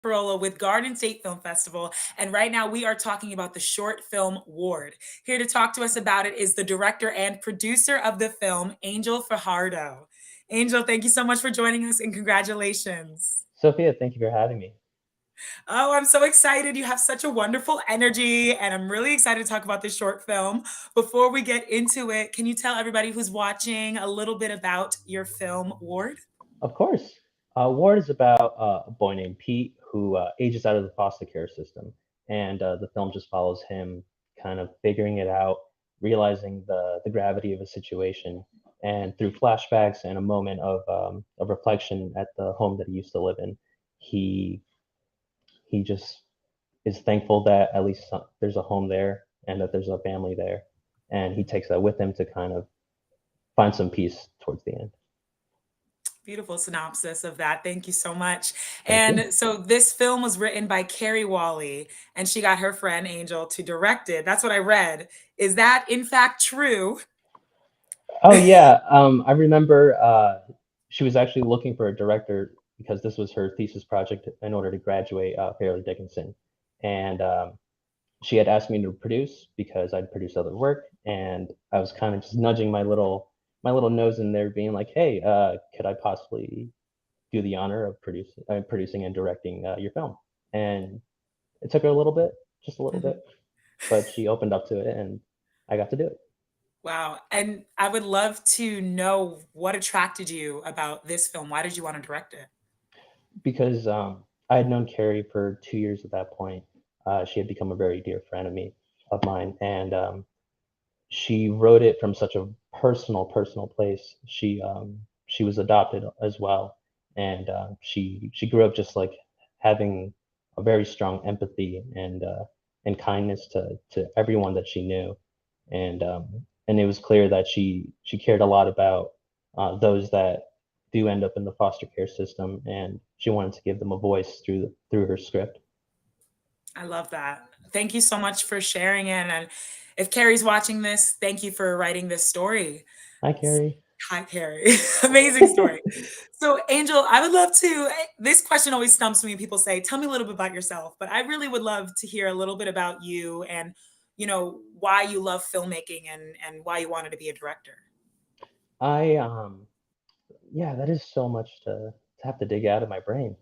Corolla with Garden State Film Festival. And right now we are talking about the Short Film Award. Here to talk to us about it is the director and producer of the film, Angel Fajardo. Angel, thank you so much for joining us and congratulations. Sophia, thank you for having me. Oh, I'm so excited. You have such a wonderful energy, and I'm really excited to talk about this short film. Before we get into it, can you tell everybody who's watching a little bit about your film, Ward? Of course. Ward is about a boy named Pete who ages out of the foster care system, and the film just follows him kind of figuring it out, realizing the gravity of his situation, and through flashbacks and a moment of reflection at the home that he used to live in, he he just is thankful that at least there's a home there and that there's a family there, and he takes that with him to kind of find some peace towards the end. Beautiful synopsis of that. Thank you so much. Thank you. And so this film was written by Carrie Wally, and she got her friend Angel to direct it. That's what I read. Is that in fact true? Oh yeah, I remember she was actually looking for a director because this was her thesis project in order to graduate Fairleigh Dickinson, and she had asked me to produce because I'd produced other work, and I was kind of just nudging my little nose in there, being like, "Hey, could I possibly do the honor of producing and directing your film?" And it took her a little bit, just a little Mhm. bit, but she opened up to it, and I got to do it. Wow. And I would love to know what attracted you about this film. Why did you want to direct it? Because I had known Carrie for 2 years at that point. She had become a very dear friend of mine, and she wrote it from such a personal place. She was adopted as well, and she grew up just like having a very strong empathy and kindness to everyone that she knew, and it was clear that she cared a lot about those that do end up in the foster care system, and she wanted to give them a voice through her script. I love that. Thank you so much for sharing it. And if Carrie's watching this, thank you for writing this story. Hi, Carrie. Hi, Carrie. Amazing story. So, Angel, I would love to. This question always stumps me. People say, "Tell me a little bit about yourself," but I really would love to hear a little bit about you and, why you love filmmaking and why you wanted to be a director. I Yeah, that is so much to have to dig out of my brain.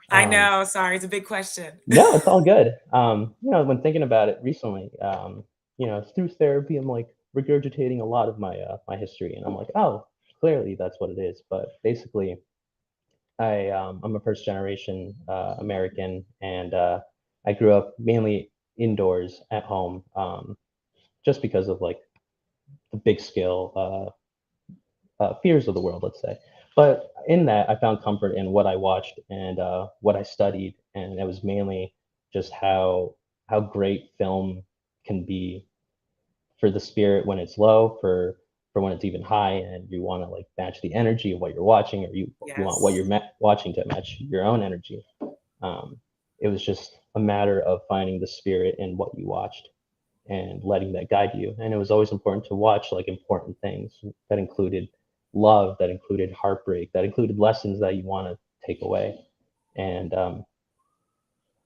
I Um, know. Sorry, it's a big question. no, it's all good. When thinking about it recently, through therapy, I'm like regurgitating a lot of my history, and I'm like, oh, clearly that's what it is. But basically, I'm a first generation American, and I grew up mainly indoors at home, just because of like the big scale fears of the world, let's say. But in that, I found comfort in what I watched and what I studied, and it was mainly just how great film can be for the spirit when it's low, for when it's even high, and you want to like match the energy of what you're watching, or you want what Yes. you're watching to match your own energy. Um, it was just a matter of finding the spirit in what you watched and letting that guide you. And it was always important to watch like important things that included love, that included heartbreak, that included lessons that you want to take away. And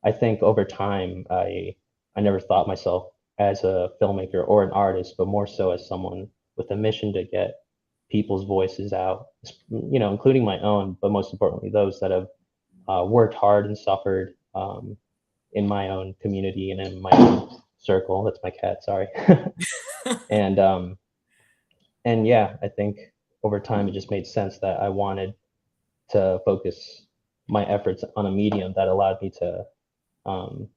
I think over time, I never thought myself as a filmmaker or an artist, but more so as someone with a mission to get people's voices out, including my own, but most importantly, those that have worked hard and suffered in my own community and in my own circle. That's my cat, sorry. and and yeah, I think over time it just made sense that I wanted to focus my efforts on a medium that allowed me um,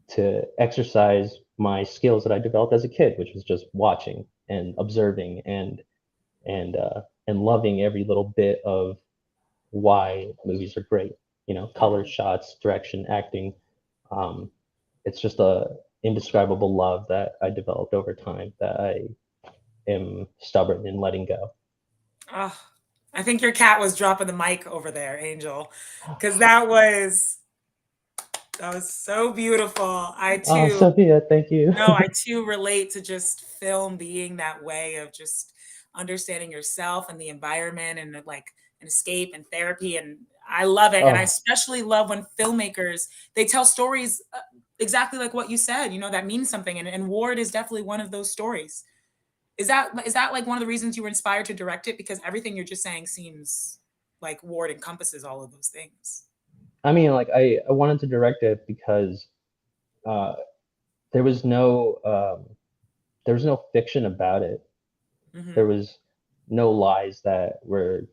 to exercise my skills that I developed as a kid, which was just watching and observing and loving every little bit of why movies are great. Color, Mhm. shots, direction, acting. Um, it's just a indescribable love that I developed over time that I am stubborn in letting go. Oh, I think your cat was dropping the mic over there, Angel, because that was so beautiful. I Oh, too, Sophia, thank you. no, I too relate to just film being that way of just understanding yourself and the environment and like an escape and therapy. And I love it, and I Oh, especially love when filmmakers, they tell stories, exactly like what you said, that means something, and Ward is definitely one of those stories. Is that, like, one of the reasons you were inspired to direct it? Because everything you're just saying seems like Ward encompasses all of those things. I mean, like I wanted to direct it because uh, there was no there was no fiction about it. There Mhm. was no lies that were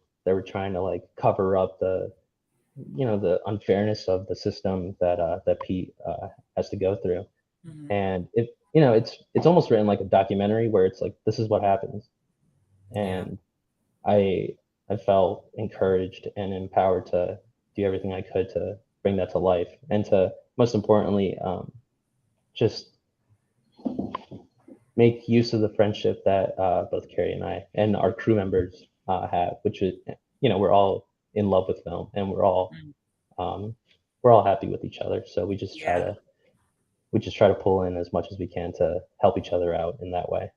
trying to like cover up the unfairness of the system that Pete has to go through. Mhm. And it's almost written like a documentary where it's like this is what happens. Yeah. And I I felt encouraged and empowered to do everything I could to bring that to life and to most importantly just make use of the friendship that both Carrie and I and our crew members have, which is we're all in love with film and Mm. um, we're all happy with each other. So Yeah. we just try to pull in as much as we can to help each other out in that way.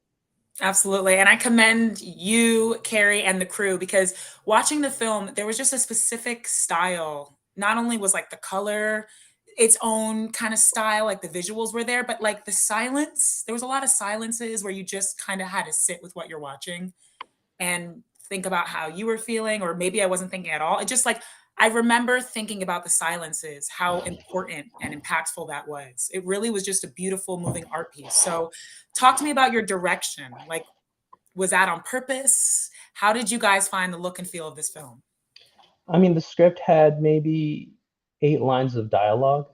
Absolutely, and I commend you, Carrie, and the crew because watching the film, there was just a specific style. Not only was, like, the color its own kind of style, like, the visuals were there, but, like, the silence, there was a lot of silences where you just kinda had to sit with what you're watching and think about how you were feeling, or maybe I wasn't thinking at all. It just like I remember thinking about the silences, how important and impactful that was. It really was just a beautiful moving art piece. So talk to me about your direction. Like, was that on purpose? How did you guys find the look and feel of this film? I mean, the script had maybe 8 lines of dialogue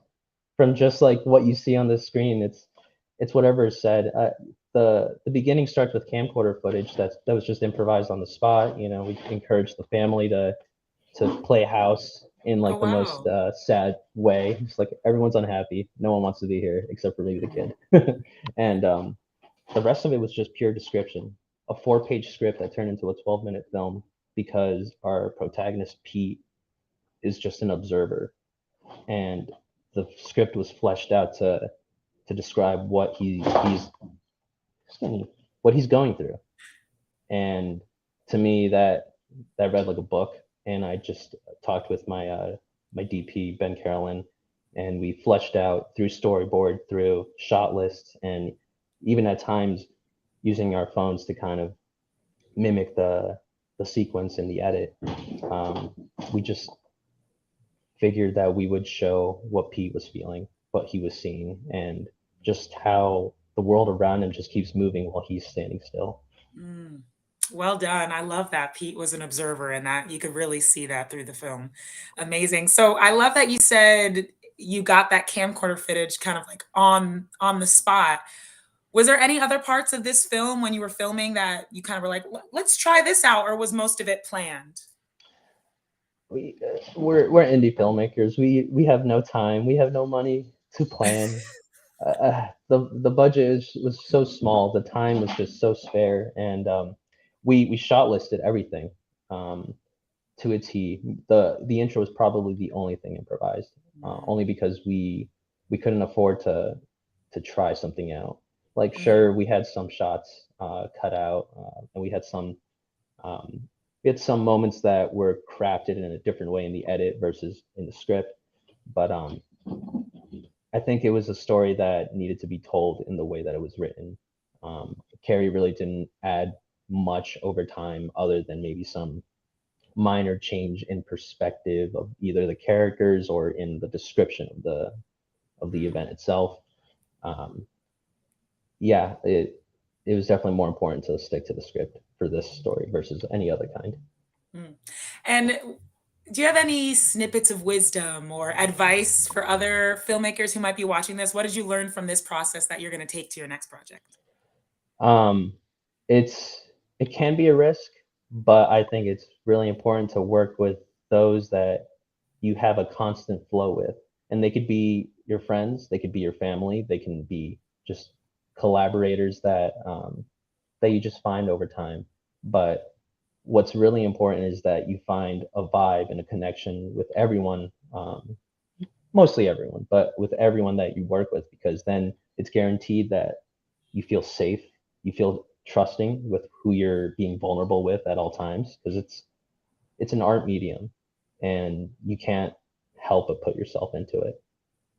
from just like what you see on the screen. It's whatever is said. The beginning starts with camcorder footage that was just improvised on the spot. We encouraged the family to play house in Oh, like the most wow. sad way. It's like everyone's unhappy. No one wants to be here except for maybe the Mhm. kid. And the rest of it was just pure description. A 4-page script that turned into a 12-minute film because our protagonist Pete is just an observer, and the script was fleshed out to describe excuse me, what he's going through. And to me, that read like a book. And I just talked with my DP Ben Carolyn, and we fleshed out through storyboard, through shot lists, and even at times using our phones to kind of mimic the sequence in the edit. Um, we just figured that we would show what Pete was feeling, what he was seeing, and just how the world around him just keeps moving while he's standing still. Mm. Well done. I love that Pete was an observer and that you could really see that through the film. Amazing. So I love that you said you got that camcorder footage kind of like on the spot. Was there any other parts of this film when you were filming that you kind of were like, Let's try this out," or was most of it planned? We're indie filmmakers. We have no time. We have no money to plan. The budget was so small. The time was just so spare, and we shot listed everything to a T. The intro was probably the only thing improvised, Mm, only because we couldn't afford to try something out. Like, mm, sure, we had some shots cut out, and um, we had some moments that were crafted in a different way in the edit versus in the script. But I think it was a story that needed to be told in the way that it was written. Carrie really didn't add much over time, other than maybe some minor change in perspective of either the characters or in the description of the mm, event itself. Um, yeah, it was definitely more important to stick to the script for this story versus any other kind. mm. And do you have any snippets of wisdom or advice for other filmmakers who might be watching this? What did you learn from this process that you're going to take to your next project? Um, it can be a risk, but I think it's really important to work with those that you have a constant flow with, and they could be your friends, they could be your family, they can be just collaborators that you just find over time. But what's really important is that you find a vibe and a connection with everyone, mostly everyone, but with everyone that you work with, because then it's guaranteed that you feel safe, you feel trusting with who you're being vulnerable with at all times, because it's an art medium, and you can't help but put yourself into it.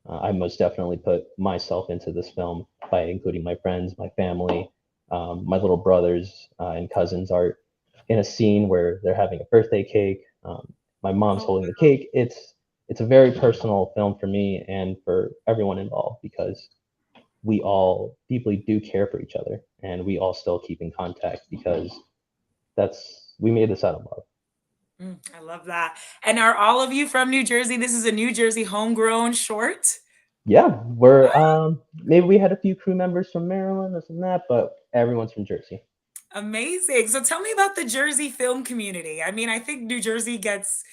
I most definitely put myself into this film by including my friends, my family, my little brothers and cousins are in a scene where they're having a birthday cake. My mom's Oh, holding the cake. It's a very personal film for me and for everyone involved because we all deeply do care for each other and we all still keep in contact because that's we made this out of love. I love that. And are all of you from New Jersey? This is a New Jersey homegrown short. Yeah, we're maybe we had a few crew members from Maryland, this and that, but everyone's from Jersey. Amazing. So tell me about the Jersey film community. I mean, I think New Jersey gets,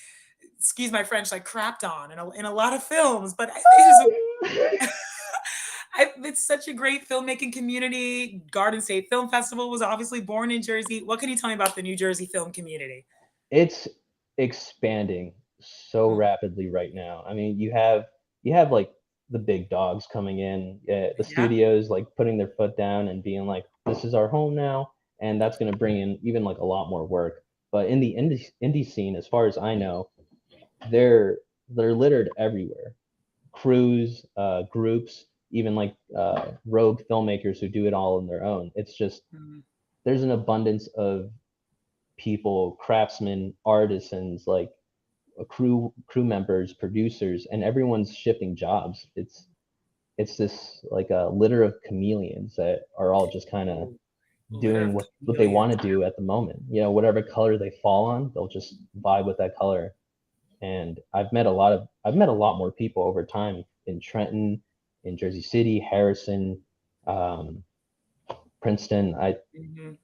excuse my French, like crapped on in a lot of films, but it is it's such a great filmmaking community. Garden State Film Festival was obviously born in Jersey. What can you tell me about the New Jersey film community? It's expanding so Mm, rapidly right now. I mean, you have like the big dogs coming in, the yeah. studios like putting their foot down and being like, "This is our home now," and that's going to bring in even like a lot more work. But in the indie scene, as far as I know, they're they're littered everywhere. Crews, groups, even like rogue filmmakers who do it all on their own. It's just Mm, there's an abundance of people, craftsmen, artisans, like crew members, producers, and everyone's shifting jobs. It's this like a litter of chameleons that are all just kind of ooh, litter doing of what they want chameleons. to do at the moment. You know, whatever color they fall on, they'll just vibe with that color. And I've met a lot more people over time in Trenton, in Jersey City, Harrison, um, Princeton. I Mhm.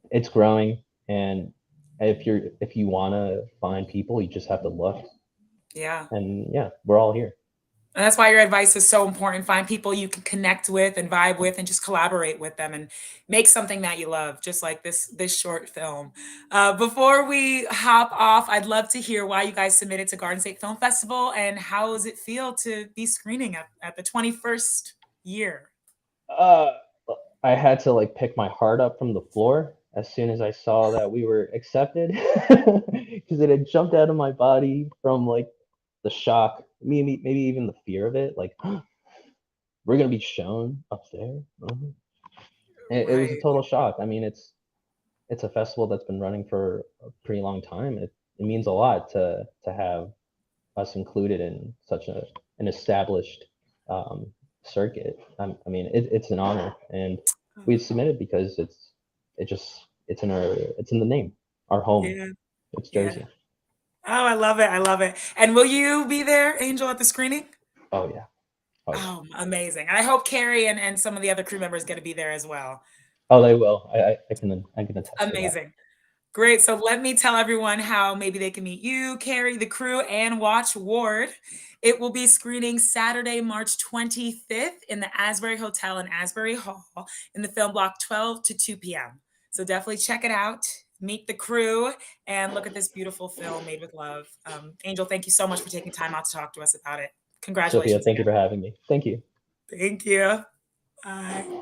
It's growing, and if you want to find people, you just have to look. Yeah. And yeah, we're all here. And that's why your advice is so important. Find people you can connect with and vibe with and just collaborate with them and make something that you love, just like this short film. Before we hop off, I'd love to hear why you guys submitted to Garden State Film Festival and how does it feel to be screening at the 21st year? Uh, I had to like pick my heart up from the floor as soon as I saw that we were accepted because it had jumped out of my body from like the shock, maybe even the fear of it. Like we're gonna be shown up there. Mhm. It was a Right. total shock. I mean, it's a festival that's been running for a pretty long time. It means a lot to have us included in such an established um, circuit. I mean, it's an honor, and we submitted because it's in the name, our home. Yeah. It's Yeah. Jersey. Oh, I love it. I love it. And will you be there, Angel, at the screening? Oh yeah, oh yeah, Oh, amazing. And I hope Carrie and some of the other crew members get to be there as well. oh they will. I can attest to that. Amazing. Great. So let me tell everyone how maybe they can meet you, Carrie, the crew, and watch Ward. It will be screening Saturday, March 25th in the Asbury Hotel in Asbury Hall in the film block 12 to 2 p.m. So definitely check it out, meet the crew, and look at this beautiful film made with love. Angel, thank you so much for taking time out to talk to us about it. Sophia, Congratulations thank you again. for having me. Thank you. Thank you. Bye.